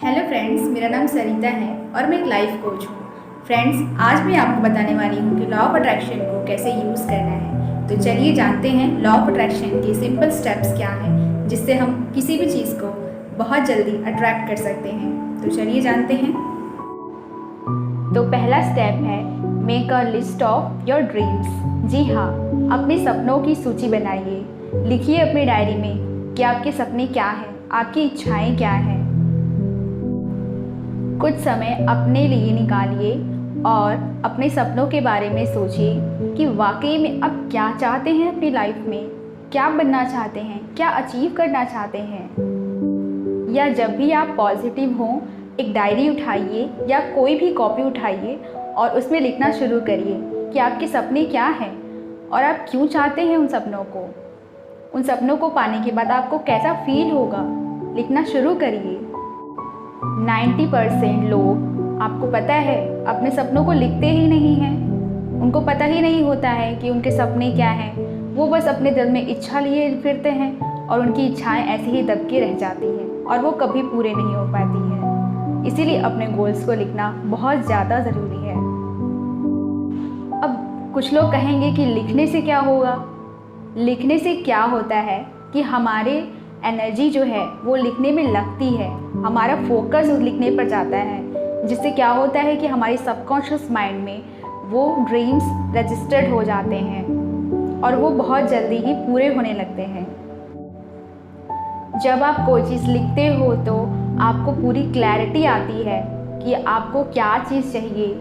Hello friends, मेरा नाम सरिता है और मैं एक लाइफ कोच हूँ। फ्रेंड्स, आज मैं आपको बताने वाली हूँ कि लॉ ऑफ अट्रैक्शन को कैसे यूज़ करना है। तो चलिए जानते हैं लॉ ऑफ अट्रैक्शन के सिंपल स्टेप्स क्या हैं, जिससे हम किसी भी चीज़ को बहुत जल्दी अट्रैक्ट कर सकते हैं। तो चलिए जानते हैं। तो पहला स्टेप है make a list of your dreams. जी हाँ, अपने सपनों की सूची बनाइए। लिखिए अपनी डायरी में कि आपके सपने क्या हैं, आपकी इच्छाएं क्या हैं। कुछ समय अपने लिए निकालिए और अपने सपनों के बारे में सोचिए कि वाकई में आप क्या चाहते हैं अपनी लाइफ में, क्या बनना चाहते हैं, क्या अचीव करना चाहते हैं। या जब भी आप पॉजिटिव हों, एक डायरी उठाइए या कोई भी कॉपी उठाइए और उसमें लिखना शुरू करिए कि आपके सपने क्या हैं और आप क्यों चाहते हैं उन सपनों को। उन सपनों को पाने के बाद आपको कैसा फील होगा, लिखना शुरू करिए। 90% लोग, आपको पता है, अपने सपनों को लिखते ही नहीं हैं। उनको पता ही नहीं होता है कि उनके सपने क्या हैं। वो बस अपने दिल में इच्छा लिए फिरते हैं और उनकी इच्छाएं ऐसे ही दबके रह जाती हैं और वो कभी पूरे नहीं हो पाती हैं। इसीलिए अपने गोल्स को लिखना बहुत ज़्यादा ज़रूरी है। अब कुछ लोग कहेंगे कि लिखने से क्या होगा। लिखने से क्या होता है कि हमारे एनर्जी जो है वो लिखने में लगती है, हमारा फोकस उस लिखने पर जाता है, जिससे क्या होता है कि हमारी सबकॉन्शियस माइंड में वो ड्रीम्स रजिस्टर्ड हो जाते हैं और वो बहुत जल्दी ही पूरे होने लगते हैं। जब आप कोई चीज़ लिखते हो तो आपको पूरी क्लैरिटी आती है कि आपको क्या चीज़ चाहिए,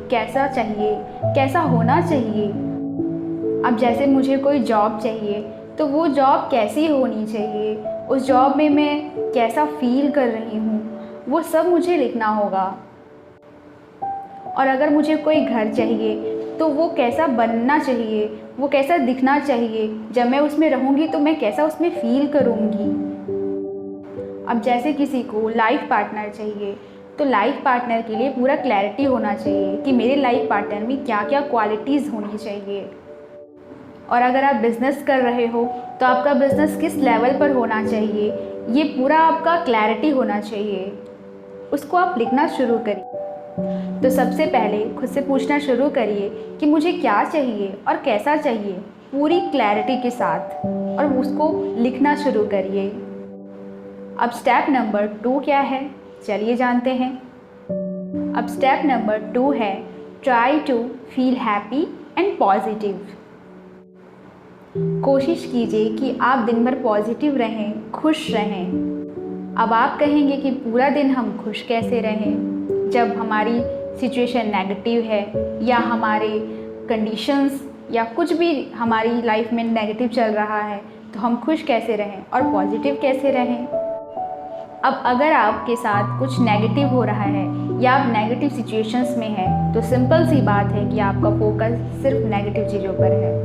कैसा होना चाहिए। अब जैसे मुझे कोई जॉब चाहिए तो वो जॉब कैसी होनी चाहिए, उस जॉब में मैं कैसा फील कर रही हूँ, वो सब मुझे लिखना होगा। और अगर मुझे कोई घर चाहिए तो वो कैसा बनना चाहिए, वो कैसा दिखना चाहिए, जब मैं उसमें रहूँगी तो मैं कैसा उसमें फील करूँगी। अब जैसे किसी को लाइफ पार्टनर चाहिए तो लाइफ पार्टनर के लिए पूरा क्लैरिटी होना चाहिए कि मेरे लाइफ पार्टनर में क्या क्या क्वालिटीज़ होनी चाहिए। और अगर आप बिज़नेस कर रहे हो तो आपका बिज़नेस किस लेवल पर होना चाहिए, ये पूरा आपका क्लैरिटी होना चाहिए। उसको आप लिखना शुरू करिए। तो सबसे पहले खुद से पूछना शुरू करिए कि मुझे क्या चाहिए और कैसा चाहिए, पूरी क्लैरिटी के साथ, और उसको लिखना शुरू करिए। अब स्टेप नंबर 2 क्या है, चलिए जानते हैं। अब स्टेप नंबर 2 है try to feel happy and positive. कोशिश कीजिए कि आप दिन भर पॉजिटिव रहें, खुश रहें। अब आप कहेंगे कि पूरा दिन हम खुश कैसे रहें जब हमारी सिचुएशन नेगेटिव है या हमारे कंडीशंस या कुछ भी हमारी लाइफ में नेगेटिव चल रहा है, तो हम खुश कैसे रहें और पॉजिटिव कैसे रहें। अब अगर आपके साथ कुछ नेगेटिव हो रहा है या आप नेगेटिव सिचुएशंस में हैं, तो सिंपल सी बात है कि आपका फोकस सिर्फ नेगेटिव चीज़ों पर है।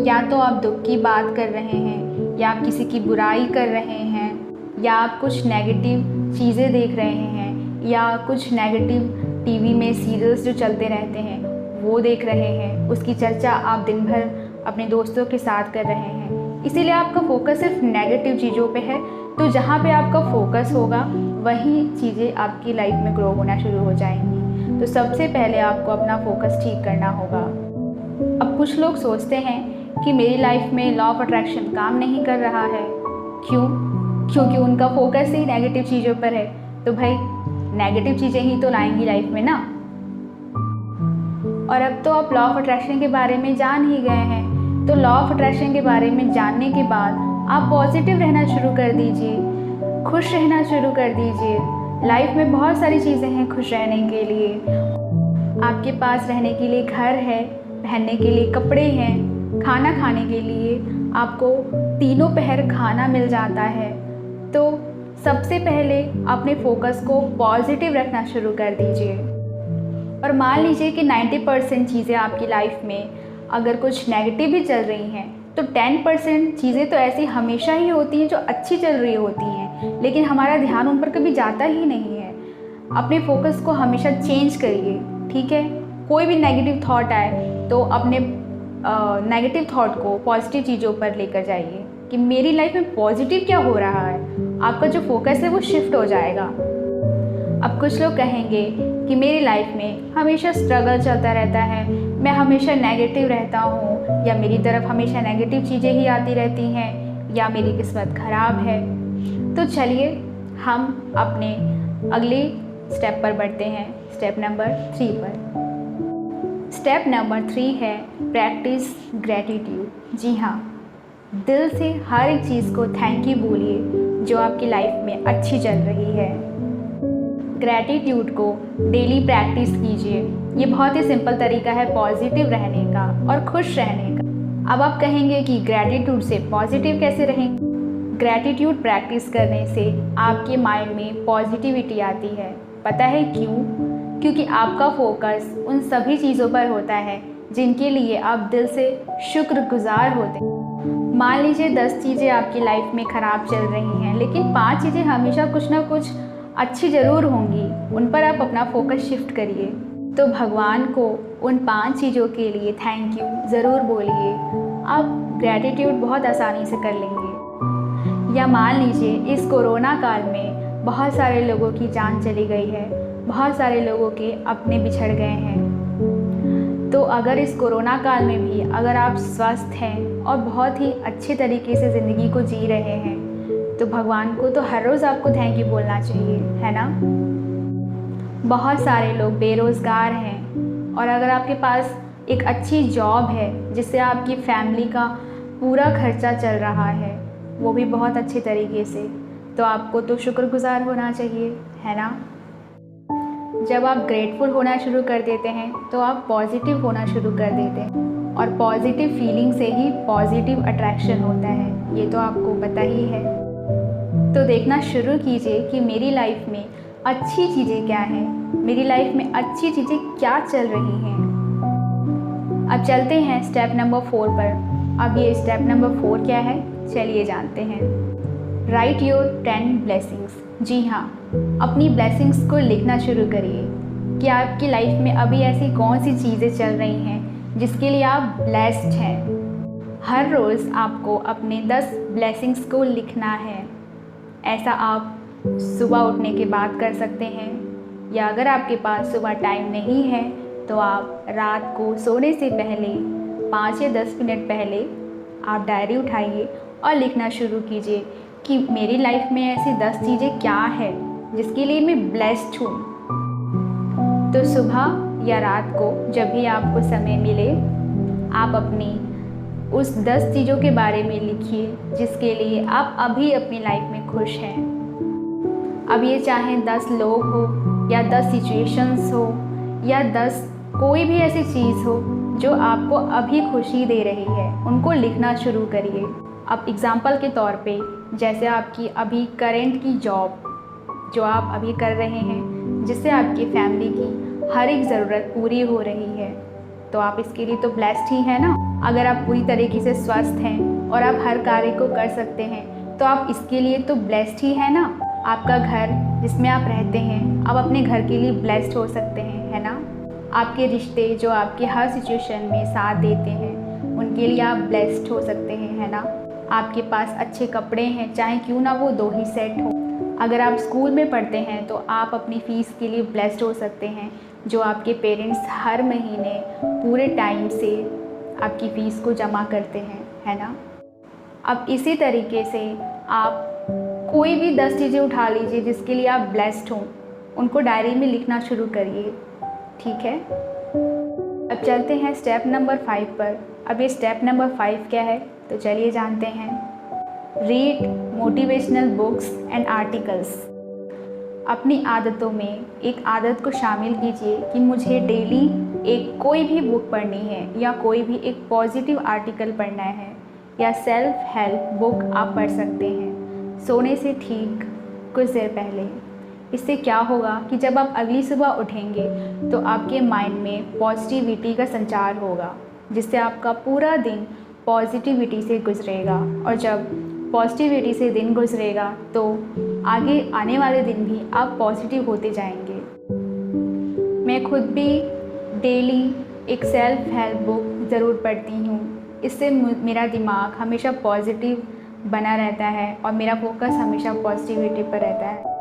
या तो आप दुख की बात कर रहे हैं, या आप किसी की बुराई कर रहे हैं, या आप कुछ नेगेटिव चीज़ें देख रहे हैं, या कुछ नेगेटिव टीवी में सीरियल्स जो चलते रहते हैं वो देख रहे हैं, उसकी चर्चा आप दिन भर अपने दोस्तों के साथ कर रहे हैं। इसीलिए आपका फोकस सिर्फ नेगेटिव चीज़ों पे है। तो जहाँ पे आपका फोकस होगा वही चीज़ें आपकी लाइफ में ग्रो होना शुरू हो जाएंगी। तो सबसे पहले आपको अपना फोकस ठीक करना होगा। अब कुछ लोग सोचते हैं कि मेरी लाइफ में लॉ ऑफ अट्रैक्शन काम नहीं कर रहा है। क्यों? क्योंकि उनका फोकस ही नेगेटिव चीज़ों पर है। तो भाई, नेगेटिव चीज़ें ही तो लाएंगी लाइफ में ना। और अब तो आप लॉ ऑफ अट्रैक्शन के बारे में जान ही गए हैं। तो लॉ ऑफ अट्रैक्शन के बारे में जानने के बाद आप पॉजिटिव रहना शुरू कर दीजिए, खुश रहना शुरू कर दीजिए। लाइफ में बहुत सारी चीज़ें हैं खुश रहने के लिए। आपके पास रहने के लिए घर है, पहनने के लिए कपड़े हैं, खाना खाने के लिए आपको तीनों पहर खाना मिल जाता है। तो सबसे पहले अपने फोकस को पॉजिटिव रखना शुरू कर दीजिए। और मान लीजिए कि 90% चीज़ें आपकी लाइफ में अगर कुछ नेगेटिव भी चल रही हैं, तो 10% चीज़ें तो ऐसी हमेशा ही होती हैं जो अच्छी चल रही होती हैं, लेकिन हमारा ध्यान उन पर कभी जाता ही नहीं है। अपने फोकस को हमेशा चेंज करिए, ठीक है। कोई भी नेगेटिव थॉट आए तो अपने नेगेटिव थॉट को पॉजिटिव चीज़ों पर लेकर जाइए कि मेरी लाइफ में पॉजिटिव क्या हो रहा है। आपका जो फोकस है वो शिफ्ट हो जाएगा। अब कुछ लोग कहेंगे कि मेरी लाइफ में हमेशा स्ट्रगल चलता रहता है, मैं हमेशा नेगेटिव रहता हूँ, या मेरी तरफ हमेशा नेगेटिव चीज़ें ही आती रहती हैं, या मेरी किस्मत ख़राब है। तो चलिए हम अपने अगले स्टेप पर बढ़ते हैं, स्टेप नंबर 3 पर। स्टेप नंबर 3 है प्रैक्टिस ग्रैटिट्यूड। जी हाँ, दिल से हर एक चीज़ को थैंक यू बोलिए जो आपकी लाइफ में अच्छी चल रही है। ग्रैटिट्यूड को डेली प्रैक्टिस कीजिए। ये बहुत ही सिंपल तरीका है पॉजिटिव रहने का और खुश रहने का। अब आप कहेंगे कि ग्रैटिट्यूड से पॉजिटिव कैसे रहेंगे? ग्रैटिट्यूड प्रैक्टिस करने से आपके माइंड में पॉजिटिविटी आती है। पता है क्यों? क्योंकि आपका फोकस उन सभी चीज़ों पर होता है जिनके लिए आप दिल से शुक्रगुजार होते हैं। मान लीजिए 10 चीज़ें आपकी लाइफ में ख़राब चल रही हैं, लेकिन 5 चीज़ें हमेशा कुछ ना कुछ अच्छी ज़रूर होंगी, उन पर आप अपना फोकस शिफ्ट करिए। तो भगवान को उन 5 चीज़ों के लिए थैंक यू ज़रूर बोलिए। आप ग्रैटिट्यूड बहुत आसानी से कर लेंगे। या मान लीजिए इस कोरोना काल में बहुत सारे लोगों की जान चली गई है, बहुत सारे लोगों के अपने बिछड़ गए हैं। तो अगर इस कोरोना काल में भी अगर आप स्वस्थ हैं और बहुत ही अच्छे तरीके से ज़िंदगी को जी रहे हैं, तो भगवान को तो हर रोज़ आपको थैंक यू बोलना चाहिए, है ना। बहुत सारे लोग बेरोज़गार हैं, और अगर आपके पास एक अच्छी जॉब है जिससे आपकी फैमिली का पूरा खर्चा चल रहा है, वो भी बहुत अच्छे तरीके से, तो आपको तो शुक्रगुजार होना चाहिए, है ना। जब आप ग्रेटफुल होना शुरू कर देते हैं तो आप पॉजिटिव होना शुरू कर देते हैं, और पॉजिटिव फीलिंग से ही पॉजिटिव अट्रैक्शन होता है, ये तो आपको पता ही है। तो देखना शुरू कीजिए कि मेरी लाइफ में अच्छी चीज़ें क्या हैं, मेरी लाइफ में अच्छी चीज़ें क्या चल रही हैं। अब चलते हैं स्टेप नंबर 4 पर। अब ये स्टेप नंबर 4 क्या है, चलिए जानते हैं। Right your 10 blessings. जी हाँ, अपनी ब्लेसिंग्स को लिखना शुरू करिए कि आपकी लाइफ में अभी ऐसी कौन सी चीज़ें चल रही हैं जिसके लिए आप ब्लेस्ड हैं। हर रोज़ आपको अपने 10 ब्लेसिंग्स को लिखना है। ऐसा आप सुबह उठने के बाद कर सकते हैं, या अगर आपके पास सुबह टाइम नहीं है तो आप रात को सोने से पहले 5 या 10 मिनट पहले आप डायरी उठाइए और लिखना शुरू कीजिए कि मेरी लाइफ में ऐसी 10 चीज़ें क्या है जिसके लिए मैं ब्लेस्ड हूँ। तो सुबह या रात को जब भी आपको समय मिले, आप अपनी उस 10 चीज़ों के बारे में लिखिए जिसके लिए आप अभी अपनी लाइफ में खुश हैं। अब ये चाहे 10 लोग हो, या 10 सिचुएशंस हो, या 10 कोई भी ऐसी चीज़ हो जो आपको अभी खुशी दे रही है, उनको लिखना शुरू करिए। अब एग्ज़ाम्पल के तौर पे, जैसे आपकी अभी करेंट की जॉब जो आप अभी कर रहे हैं, जिससे आपकी फैमिली की हर एक ज़रूरत पूरी हो रही है, तो आप इसके लिए तो ब्लेस्ड ही है ना। अगर आप पूरी तरीके से स्वस्थ हैं और आप हर कार्य को कर सकते हैं, तो आप इसके लिए तो ब्लेस्ड ही है ना। आपका घर जिसमें आप रहते हैं, आप अपने घर के लिए ब्लेस्ड हो सकते हैं, है ना। आपके रिश्ते जो आपके हर सिचुएशन में साथ देते हैं, उनके लिए आप ब्लेस्ड हो सकते हैं, है ना। आपके पास अच्छे कपड़े हैं, चाहे क्यों ना वो 2 ही सेट हो। अगर आप स्कूल में पढ़ते हैं तो आप अपनी फ़ीस के लिए ब्लेस्ड हो सकते हैं, जो आपके पेरेंट्स हर महीने पूरे टाइम से आपकी फ़ीस को जमा करते हैं, है ना। अब इसी तरीके से आप कोई भी 10 चीज़ें उठा लीजिए जिसके लिए आप ब्लेस्ड हों, उनको डायरी में लिखना शुरू करिए, ठीक है। अब चलते हैं स्टेप नंबर 5 पर। अब ये स्टेप नंबर 5 क्या है, तो चलिए जानते हैं। Read motivational books and articles. अपनी आदतों में एक आदत को शामिल कीजिए कि मुझे डेली एक कोई भी बुक पढ़नी है, या कोई भी एक पॉजिटिव आर्टिकल पढ़ना है, या सेल्फ हेल्प बुक आप पढ़ सकते हैं सोने से ठीक कुछ देर पहले। इससे क्या होगा कि जब आप अगली सुबह उठेंगे तो आपके माइंड में पॉजिटिविटी का संचार होगा, जिससे आपका पूरा दिन पॉजिटिविटी से गुजरेगा, और जब पॉजिटिविटी से दिन गुजरेगा तो आगे आने वाले दिन भी आप पॉजिटिव होते जाएंगे। मैं खुद भी डेली एक सेल्फ हेल्प बुक ज़रूर पढ़ती हूँ। इससे मेरा दिमाग हमेशा पॉजिटिव बना रहता है और मेरा फोकस हमेशा पॉजिटिविटी पर रहता है।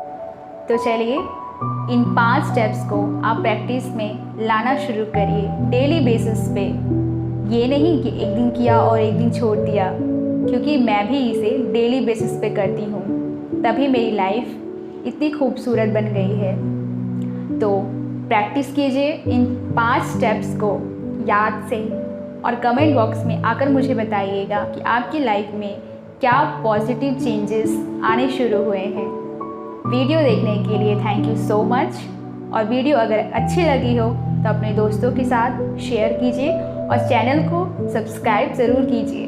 तो चलिए इन 5 स्टेप्स को आप प्रैक्टिस में लाना शुरू करिए डेली बेसिस पे। ये नहीं कि एक दिन किया और एक दिन छोड़ दिया, क्योंकि मैं भी इसे डेली बेसिस पे करती हूँ, तभी मेरी लाइफ इतनी खूबसूरत बन गई है। तो प्रैक्टिस कीजिए इन 5 स्टेप्स को याद से, और कमेंट बॉक्स में आकर मुझे बताइएगा कि आपकी लाइफ में क्या पॉजिटिव चेंजेस आने शुरू हुए हैं। वीडियो देखने के लिए थैंक यू सो मच। और वीडियो अगर अच्छी लगी हो तो अपने दोस्तों के साथ शेयर कीजिए और चैनल को सब्सक्राइब ज़रूर कीजिए।